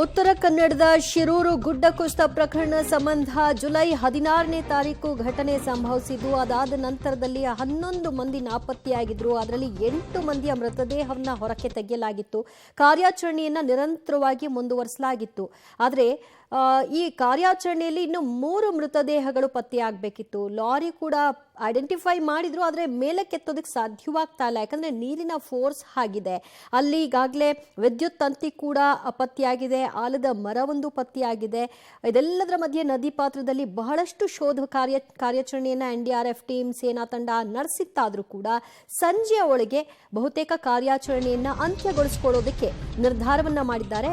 ಉತ್ತರ ಕನ್ನಡದ ಶಿರೂರು ಗುಡ್ಡ ಕುಸಿತ ಪ್ರಕರಣ ಸಂಬಂಧ ಜುಲೈ 16ನೇ ತಾರೀಕು ಘಟನೆ ಸಂಭವಿಸಿದ್ದು. ಅದಾದ ನಂತರದಲ್ಲಿ 11 ಮಂದಿ ನಾಪತ್ತೆಯಾಗಿದ್ರು. ಅದರಲ್ಲಿ 8 ಮಂದಿಯ ಮೃತದೇಹವನ್ನು ಹೊರಕ್ಕೆ ತೆಗೆಯಲಾಗಿತ್ತು. ಕಾರ್ಯಾಚರಣೆಯನ್ನು ನಿರಂತರವಾಗಿ ಮುಂದುವರಿಸಲಾಗಿತ್ತು. ಆದರೆ ಈ ಕಾರ್ಯಾಚರಣೆಯಲ್ಲಿ ಇನ್ನು 3 ಮೃತದೇಹಗಳು ಪತ್ತೆಯಾಗಬೇಕಿತ್ತು. ಲಾರಿ ಕೂಡ ಐಡೆಂಟಿಫೈ ಮಾಡಿದ್ರು, ಆದರೆ ಮೇಲಕ್ಕೆತ್ತೋದಕ್ಕೆ ಸಾಧ್ಯವಾಗ್ತಾ ಇಲ್ಲ. ಯಾಕಂದ್ರೆ ನೀರಿನ ಫೋರ್ಸ್ ಆಗಿದೆ. ಅಲ್ಲಿ ಈಗಾಗಲೇ ವಿದ್ಯುತ್ ತಂತಿ ಕೂಡ ಪತ್ತೆಯಾಗಿದೆ, ಆಲದ ಮರವೊಂದು ಪತ್ತೆಯಾಗಿದೆ. ಇದೆಲ್ಲದರ ಮಧ್ಯೆ ನದಿ ಪಾತ್ರದಲ್ಲಿ ಬಹಳಷ್ಟು ಶೋಧ ಕಾರ್ಯಾಚರಣೆಯನ್ನ NDRF ಟೀಮ್, ಸೇನಾ ತಂಡ ನಡೆಸಿತ್ತಾದ್ರೂ ಕೂಡ ಸಂಜೆಯ ಒಳಗೆ ಬಹುತೇಕ ಕಾರ್ಯಾಚರಣೆಯನ್ನ ಅಂತ್ಯಗೊಳಿಸಿಕೊಳ್ಳೋದಕ್ಕೆ ನಿರ್ಧಾರವನ್ನ ಮಾಡಿದ್ದಾರೆ.